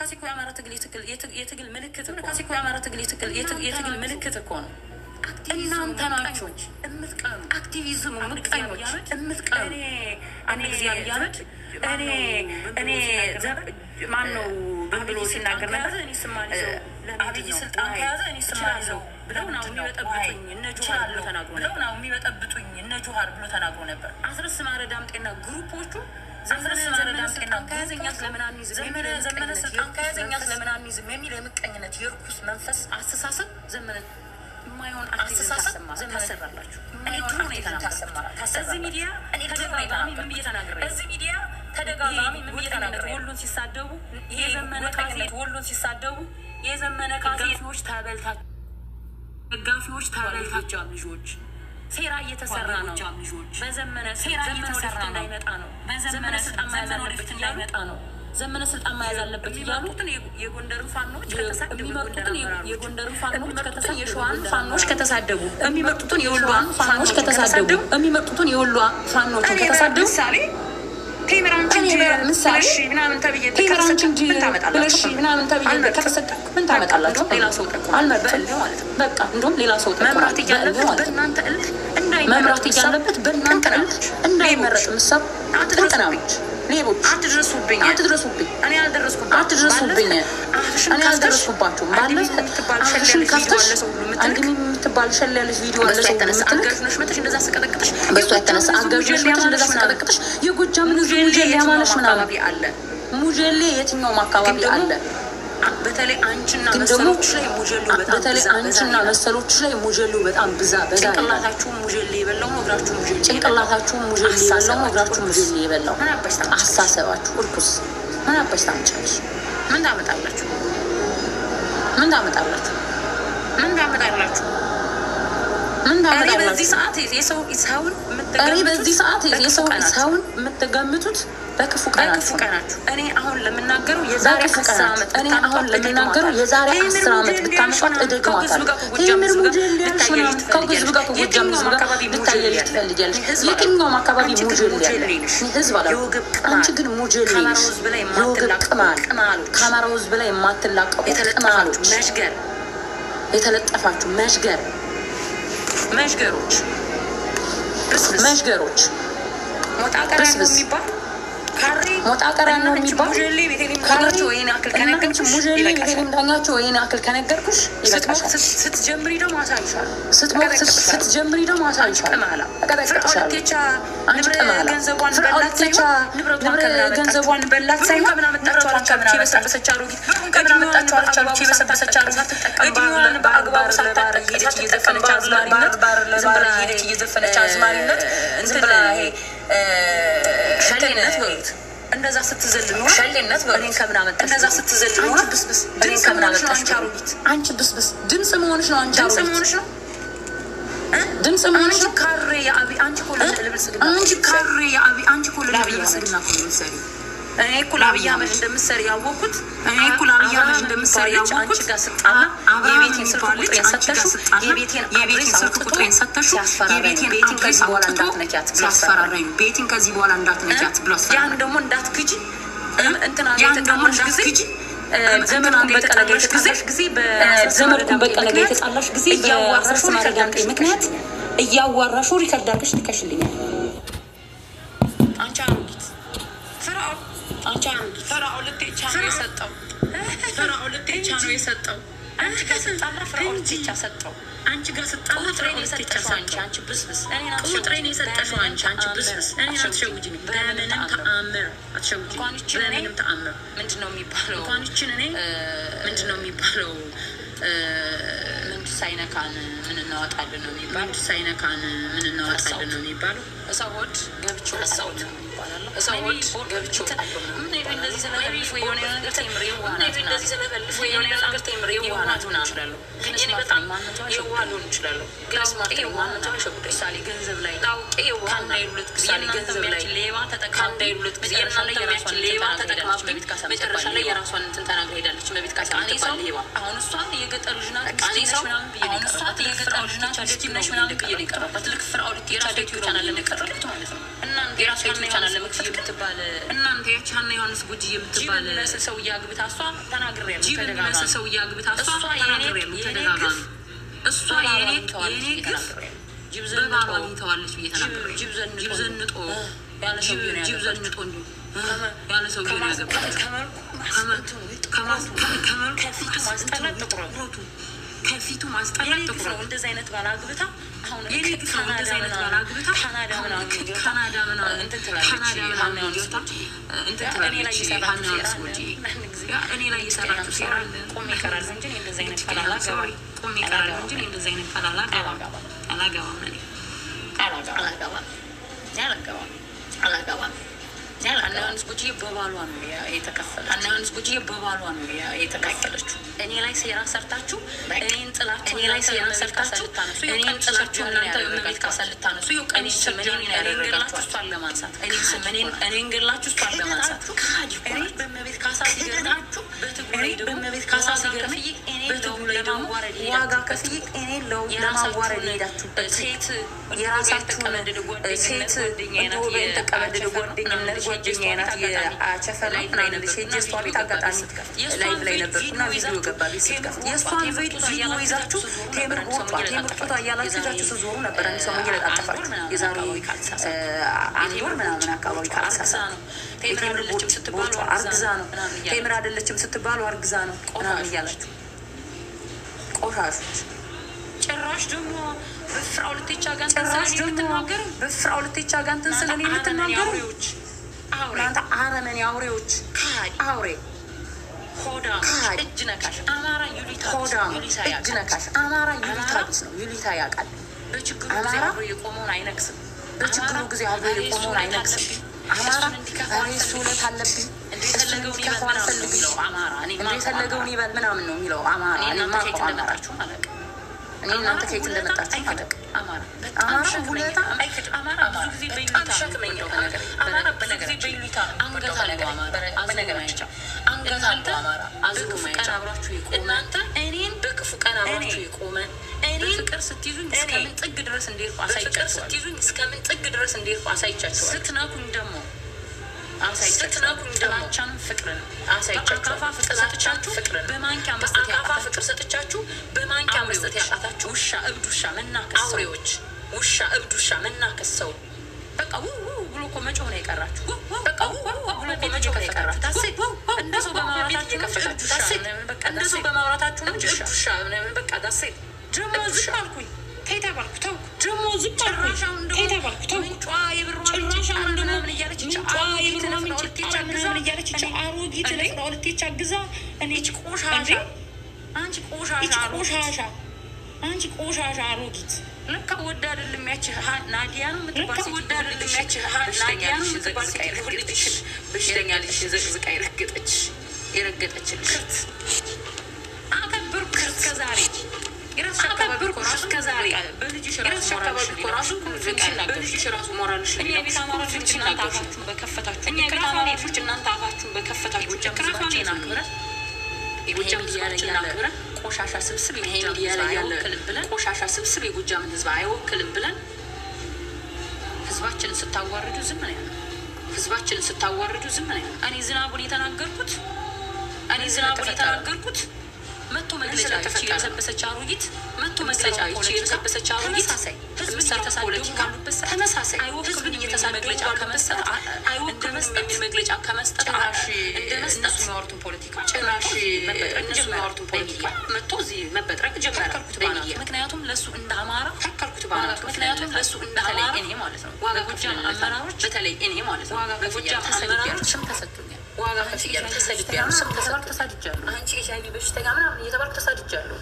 ካሴኮ የአማራ የትግል ምልክት ነው። ካሴኮ የአማራ የትግል ምልክት እኮ ነው። እናንተ ናችሁ እምትቀኑ አክቲቪዝም ምቀኞች እምትቀኑ እኔ ማን ነው ብሎ ሲናገር ነበር። አብይ ስልጣን ከያዘ እኔ ስማለሁ ብለው ነው የሚበጠብጡኝ እነ ጆሃር ብሎ ተናግሮ ነበር። አስረስ ማረ ዳምጤና ግሩፖቹ ዘመነ ስልጣን ከያዘ እኛስ ለምን አንይዝም የሚል የምቀኝነት የርኩስ መንፈስ አስተሳሰብ ዘመነ የማይሆን አስተሳሰብ ታሰራላችሁ። እኔ ድሮ ነው የተናገርኩት እዚህ ሚዲያ ተደጋጋሚ ምን ብዬ ተናግሬ ወሎን ሲሳደቡ የዘመነ ካሴዎች ተበልታችኋል። ልጆች ሴራ እየተሰራ ነው። በዘመነ ሴራ እየተሰራ እንዳይመጣ ነው። በዘመነ ስልጣን መያዝ አለበት እንዳይመጣ ነው። ዘመነ ስልጣን መያዝ አለበት እያሉ የጎንደርን ፋኖች የሸዋን ፋኖች ከተሳደቡ የሚመጡትን የወሎን ፋኖች ከተሳደቡ ምሳሌ ቴምራንችን ምናምን ተብዬ ከተሰደብኩ ምን ታመጣላችሁ? ሌላ ሰው አልመርጥም ማለት ነው። በቃ እንደውም ሌላ ሰው መምራት እያለበት በእናንተ እልህ እንዳይመረጥ ምሰብ ጥንቅናዎች ሌቦች አትድረሱብኝ። እኔ አልደረስኩባችሁም። ባለፈ አፍሽን ከፍተሽ አንድ የምትባል ሸል ያለች ቪዲዮ አለ ሰው የምትልክ በእሷ የተነሳ አጋዥነሽ መጥተሽ እንደዛ ስቀጠቅጥሽ የጎጃም ህዝብ ሙጀሌ ያማለሽ ምናምን አለ። ሙጀሌ የትኛውም አካባቢ አለ። በተለይ አንቺና መሰሎች ላይ ሙጀሌው በጣም በዛ ጭንቅላታችሁም ሙጀሌ የበላው ነው። እግራችሁ ሙጀሌ የበላው አስተሳሰባችሁ እርኩስ። ምን አባሽ ታምጫለሽ? ምን ታመጣላችሁ? በዚህ ሰዓት የሰውን የምትገምቱት በክፉ ቀናችሁ። እኔ አሁን ለምናገረው የዛሬ 10 ዓመት ብታመጣት እደግማታለሁ። ቴምር ሙጀሌ ከህዝብ ጋር ከጎጃም ህዝብ ጋር ልታያለሽ ትፈልጊያለሽ። የትኛውም አካባቢ ሙጀሌ ያለ ህዝብ አላ አንቺ ግን ሙጀሌ ነሽ። የወገብ ቅማል ከአማራው ህዝብ ላይ የማትላቀቁ ቅማሎች የተለጠፋችሁ መሽገሮች ሞጣ ቀሪያ ነው የሚባል ሙጀሌ ቤተልሔም ዳኛቸው ወይን ያክል ከነገርኩሽ ይበቃሻል። ስትጀምሪ ደግሞ አሳይሻለሁ። አንቺ ቅማላ ገንዘቧን በላት ሳይሆን የበሰበሰች አሮጊት እድሜዋን በአግባቡ ሳታጠቅ እየዘፈነች አዝማሪነት ሸሌነት በሉት። እንደዛ ስትዘል ነው ሸሌነት በሉት። እኔን ከምን አመጣሽ? እንደዛ ስትዘል ነው ብስብስ። እኔን ከምን አመጣሽ? አንቺ ብስብስ ድምጽ መሆንሽ ነው። አንቺ ድምጽ መሆንሽ ነው። ካሬ የአብይ አንቺ ኮለ ለብልጽግና አንቺ ኮለ ለብልጽግና ኮለ ለምሳሌ እኔ እኮ ለአብይ አህመድ እንደምትሰሪ ያወቅኩት አንቺ ጋር ስጣላ የቤቴን ስልክ ቁጥሬን ሰተሽው ቤቴን ከዚህ በኋላ እንዳትነኪያት ሲያስፈራራኝ ቤቴን ከዚህ በኋላ እንዳትነኪያት ብሎ አስፈራራኝ። ያን ደግሞ እንዳትክጂ እንትና የተቀማሽ ጊዜ ዘመኑን በቀለገሽ ጊዜ የተጣላሽ ጊዜ እያዋራሹ ማረጋምጤ ምክንያት እያዋራሹ ሪከርድ አድርገሽ ልከሽልኛል። ፈራኦል ልትቻ ነው የሰጠው። አንቺ ጋር ስጣላ ፈራኦል ልትቻ ሰጠው። አንቺ ጋር ስጣላ ፈራኦል ልትቻ ሰጠው። አንቺ ብስብስ ቁጥሬን የሰጠሽው አንቺ ብስብስ እኔን አትሸውጂኝ። በምንም ተአምር አትሸውጂኝ። በምንም ተአምር ምንድን ነው የሚባለው? ሳይነካን ምን እናወጣለን ነው የሚባለው። ሰዎች ገብቼው እንደዚህ ስለፈልፍ ወይ የሆነ ነገር ተምሬ ገንዘብ ላይ መጨረሻ ላይ የራሷን እንትን ተናግራ ሄዳለች። በቤት ካሳ አሁን እሷ የገጠር ልጅ ናት። እናንተ ያች ሀና ዮሐንስ ጉጂ የምትባል ጅብ ሰው እያግብታ እሷ ተናግሬያለሁ። ጅብ የሚመስል ሰው እያግብታ እሷ ተናግሬያለሁ ተደጋጋሚ። እሷ የኔ ግፍ በባሏ አግኝተዋለች ብዬ ተናግሬያለሁ። ጅብ ዘንጦ ያለ ሰው እንዲሁ ያለ ሰው ነው ያገባች። ከፊቱ ማስጠላት ጥቁረቱ እንደዚህ አይነት ባላግብታ አሁን የኔ ግፍ ነው። እንደዚህ አይነት ባላግብታ ካናዳ ምናምን እንትን ትላለች። እኔ ላይ የሰራችው ሴራ ቆሜ እቀራለሁ እንጂ እንደዚህ አይነት አላገባም። ሀና ዮሐንስ ጉጂ በባሏ ነው የተከፈለችው። እኔ ላይ ሴራ ሰርታችሁ እኔን ጥላችሁ እናንተ የመቤት ካሳ ልታነሱ ገላችሁ እሷን ለማንሳት እኔን ገላችሁ እሷን ለማንሳት እኔ በመቤት ካሳ ሲገርማችሁ በትግሉ ላይ ደግሞ ዋጋ ከፍዬ እኔን ለማዋረድ ሄዳችሁበት ሴት የራሳችሁን ሴት ተቀበድድ ጓደኝነት ጓደኛ ናት የአቸፈላ ምናምን ሄጄ እሷ ቤት አጋጣሚ ላይቭ ላይ ነበርኩና ቪዲዮ ገባ ቤት ስትከፍት የእሷን ቪዲዮ ይዛችሁ ቴምር ጡቷ እያላችሁ ይዛችሁ ስዞሩ ነበር። አንድ ሰው እየለጣጠፋችሁ የዛሬ 1 ወር ምናምን አካባቢ ካልሳሳ ቴምር ቦርጫ አርግዛ ነው ቴምር አይደለችም ስትባሉ አርግዛ ነው ምናምን እያላችሁ ቆሻሾች። ጭራሽ ደግሞ በፍራው ልትቻ ጋንተን ስለኔ የምትናገሩ እናንተ አረመኔ አውሬዎች፣ አውሬ ሆዳ እጅ ነካሽ አማራ ዩሊታ ቢስ ነው። ዩሊታ ያውቃል። በችግሩ ጊዜ አብሮ የቆመውን አይነቅስም። አማራ እሱ ውለት አለብኝ እንደፈለገውን ይበል ምናምን ነው የሚለው አማራ። እኔ እናንተ ከየት እንደመጣችሁ ማለት አማራ ሁለታ አማራ ብዙ ጊዜ በይሉኝታ አማራ በነገራችን በይሉኝታ አንገት አለው አማራ በክፉ ቀን አብራችሁ የቆመ እናንተ እኔን በክፉ ቀን አብራችሁ የቆመ በፍቅር ስትይዙኝ እስከምን ጥግ ድረስ እንዴት አሳይቻችኋል። ስትነኩኝ ደግሞ ጥላቻንም ፍቅርን አሳይቻችኋል። በማንኪያ መስጠት ያቃታችሁ ውሻ እብድ ውሻ መናከስ አውሬዎች ውሻ መናከስ ሰው በቃ ብሎ እኮ መጮህ ነው የቀራችሁ። በቃ ብሎ እኮ መጮህ ነው የቀራችሁ። እንደ ሰው በማውራታችሁ ነው ውሻ በቃ ዳሴት ደግሞ ዝም አልኩኝ። ተይታ ባልኩ ተውኩ። ደግሞ ዝም አልኩኝ። ተይታ ባልኩ ተውኩ። ምንጯ የብሯ ምንጭ ምናምን እያለች አሮጊት ለሁለቴች አግዛ እኔ አንቺ ቆሻሻ አሮጊት ልካ ወዳ አይደለም ያቺ ናዲያ ነው የምትባል በሽተኛ ልጅ ዘቅዝቃ የረገጠችልሽ አከበርኩሽ እስከዛሬ በልጅሽ ራሱ ሞራልሽ እናንተ አፋችሁን በከፈታችሁ ቆሻሻ ስብስብ የጎጃምን ህዝብ አይወክልም ብለን ህዝባችንን ስታዋርዱ ዝም ነው ያለው። እኔ ዝናቡን የተናገርኩት መቶ መግለጫ የበሰበሰች አሮጊት ተመሳሳይ ህዝብን እየተሳደቡ መግለጫ ከመስጠት እነሱ የሚያወሩትን ፖለቲካ መቶ እዚህ መበጥረቅ ጀመረ። ምክንያቱም ለእሱ እንደ አማራ በተለይ እኔ ማለት ነው በጎጃም አመራሮች ስም ተሰጥቶኛል። ዋጋ ከፍያለሁ፣ ተሰድቤያለሁ፣ ስም ተሰድጃለሁ። አንቺ ኤችአይቪ በሽተኛ ምናምን እየተባልኩ ተሰድጃለሁ።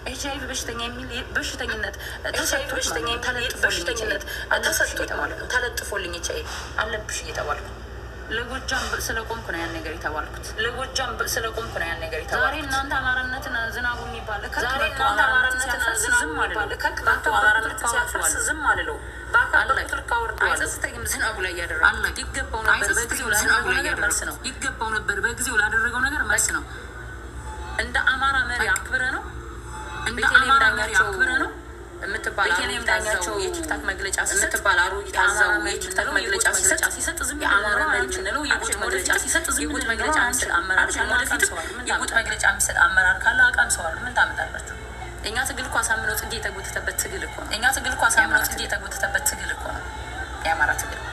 ኤችአይቪ በሽተኛ የሚል በሽተኝነት ተሰጥቶኝ ማለት ነው ተለጥፎልኝ ኤችአይቪ አለብሽ እየተባልኩ ለጎጃም ስለቆምኩ ነው ያን ነገር የተባልኩት። ዛሬ እናንተ አማራነትን ዝናቡ የሚባል ዝም አልለው አይጸጽተኝም። ዝናቡ ላይ ያደረገው ይገባው ነበር። በጊዜው ላደረገው ነገር መልስ ነው። እንደ አማራ መሪ አክብረ ነው የምትባል ዳኛቸው የቲክታክ መግለጫ የምትባል አሮጊት አዛው የቲክታክ መግለጫ ሲሰጥ ዝም የአማራ መሪ የምንለው የጎጥ መግለጫ ሲሰጥ ዝም የጎጥ መግለጫ ምስል አመራር ካለ የጎጥ መግለጫ ምስል አመራር ካለ አቃምሰዋል። ምን ታመጣላችሁ? እኛ ትግል እኮ አሳምነው ጽጌ የተጎተተበት ትግል እኮ ነው። የአማራ ትግል